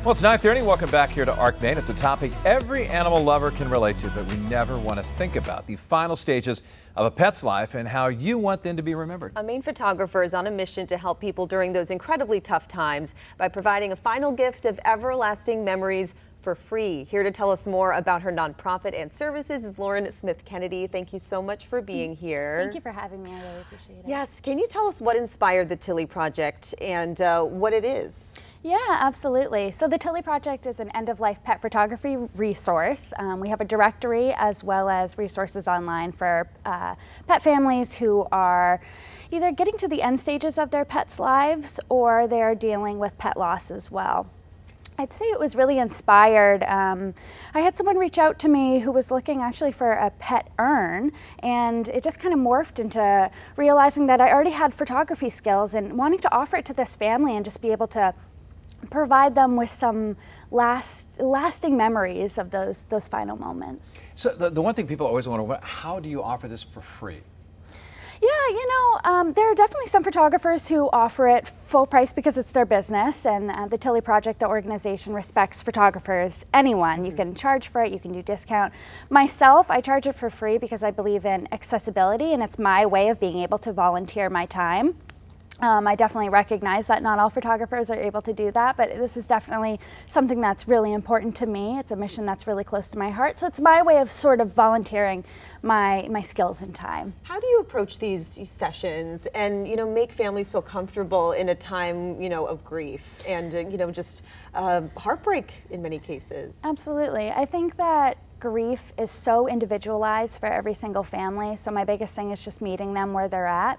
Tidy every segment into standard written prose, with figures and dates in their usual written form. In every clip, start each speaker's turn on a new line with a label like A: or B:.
A: Well, it's 9:30. Welcome back here to Arc Maine. It's a topic every animal lover can relate to, but we never want to think about the final stages of a pet's life and how you want them to be remembered.
B: A Maine photographer is on a mission to help people during those incredibly tough times by providing a final gift of everlasting memories for free. Here to tell us more about her nonprofit and services is Lauren Smith-Kennedy. Thank you so much for being here.
C: Thank you for having me. I really appreciate it.
B: Yes. Can you tell us what inspired the Tilly Project and what it is?
C: Yeah, absolutely. So the Tilly Project is an end-of-life pet photography resource. We have a directory as well as resources online for pet families who are either getting to the end stages of their pets' lives or they're dealing with pet loss as well. I'd say it was really inspired. I had someone reach out to me who was looking actually for a pet urn, and it just kind of morphed into realizing that I already had photography skills and wanting to offer it to this family and just be able to provide them with some lasting memories of those final moments.
A: So the one thing people always want to know, how do you offer this for free?
C: Yeah, there are definitely some photographers who offer it full price because it's their business, and the Tilly Project, the organization, respects photographers. Anyone, you can charge for it, you can do discount. Myself, I charge it for free because I believe in accessibility, and it's my way of being able to volunteer my time. I definitely recognize that not all photographers are able to do that, but this is definitely something that's really important to me. It's a mission that's really close to my heart, so it's my way of sort of volunteering my skills and time.
B: How do you approach these sessions and, make families feel comfortable in a time, of grief and, just heartbreak in many cases?
C: Absolutely. I think that grief is so individualized for every single family, so my biggest thing is just meeting them where they're at.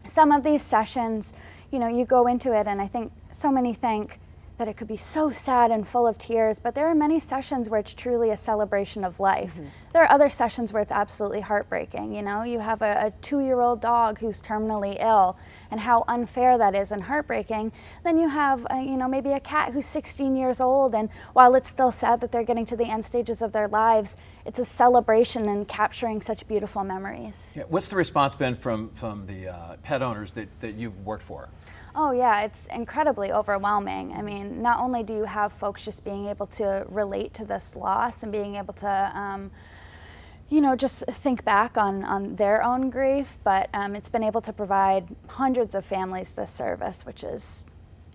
C: Some of these sessions, you go into it and I think so many think that it could be so sad and full of tears, but there are many sessions where it's truly a celebration of life. Mm-hmm. There are other sessions where it's absolutely heartbreaking. You have a 2-year-old dog who's terminally ill and how unfair that is and heartbreaking. Then you have, maybe a cat who's 16 years old, and while it's still sad that they're getting to the end stages of their lives, it's a celebration and capturing such beautiful memories.
A: Yeah, what's the response been from the pet owners that you've worked for?
C: Oh yeah, it's incredibly overwhelming. I mean, not only do you have folks just being able to relate to this loss and being able to, just think back on their own grief, but it's been able to provide hundreds of families this service, which is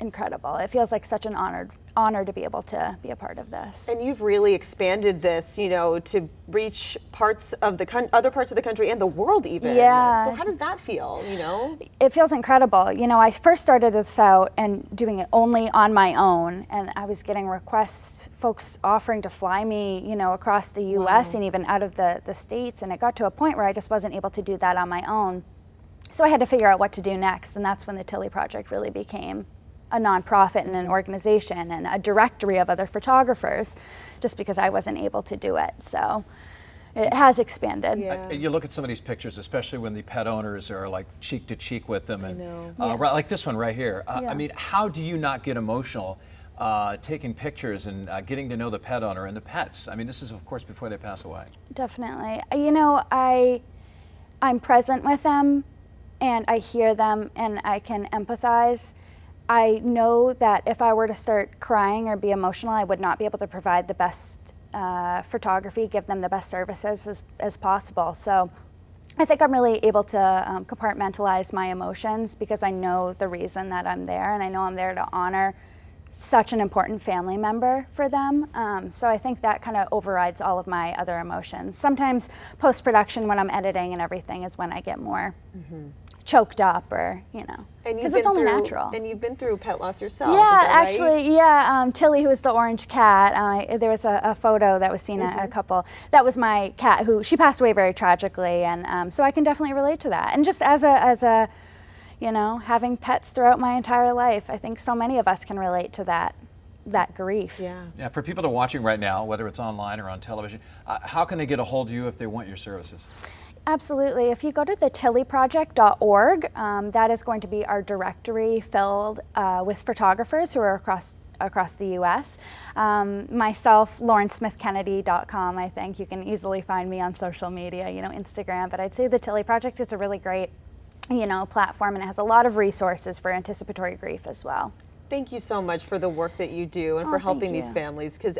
C: incredible. It feels like such an honor to be able to be a part of this.
B: And you've really expanded this, to reach parts of other parts of the country and the world even.
C: Yeah.
B: So how does that feel,
C: It feels incredible. I first started this out and doing it only on my own, and I was getting requests, folks offering to fly me, across the U.S.
B: Wow.
C: and even out of the States, and it got to a point where I just wasn't able to do that on my own. So I had to figure out what to do next, and that's when the Tilly Project really became a nonprofit and an organization and a directory of other photographers, just because I wasn't able to do it. So it has expanded.
B: Yeah.
A: You look at some of these pictures, especially when the pet owners are like cheek to cheek with them, and like this one right here.
C: Yeah.
A: I mean, how do you not get emotional taking pictures and getting to know the pet owner and the pets? I mean, this is of course before they pass away.
C: Definitely. I'm present with them and I hear them and I can empathize. I know that if I were to start crying or be emotional, I would not be able to provide the best photography, give them the best services as possible. So I think I'm really able to compartmentalize my emotions because I know the reason that I'm there, and I know I'm there to honor such an important family member for them. So I think that kind of overrides all of my other emotions. Sometimes post-production, when I'm editing and everything, is when I get more choked up, or because it's only natural.
B: And you've been through pet loss yourself.
C: Yeah,
B: is that right?
C: actually, yeah. Tilly, who was the orange cat, there was a photo that was seen at a couple. That was my cat, who she passed away very tragically, and so I can definitely relate to that. And just as a having pets throughout my entire life, I think so many of us can relate to that grief.
B: Yeah.
A: Yeah. For people that are watching right now, whether it's online or on television, how can they get a hold of you if they want your services?
C: Absolutely. If you go to thetillyproject.org, that is going to be our directory filled with photographers who are across the U.S. Myself, LaurenSmithKennedy.com. I think you can easily find me on social media, Instagram. But I'd say the Tilly Project is a really great, platform, and it has a lot of resources for anticipatory grief as well.
B: Thank you so much for the work that you do and for
C: thank
B: helping these
C: you.
B: families, because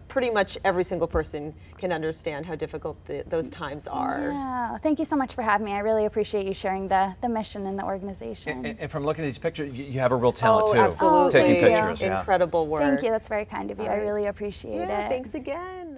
B: pretty much every single person can understand how difficult those times are.
C: Yeah, thank you so much for having me. I really appreciate you sharing the mission and the organization.
A: And from looking at these pictures, you have a real talent
B: Oh,
A: too.
B: absolutely.
A: Taking pictures. Yeah.
B: Incredible work.
C: Thank you. That's very kind of you.
B: All
C: I
B: right.
C: really appreciate
B: Yeah,
C: it.
B: thanks again.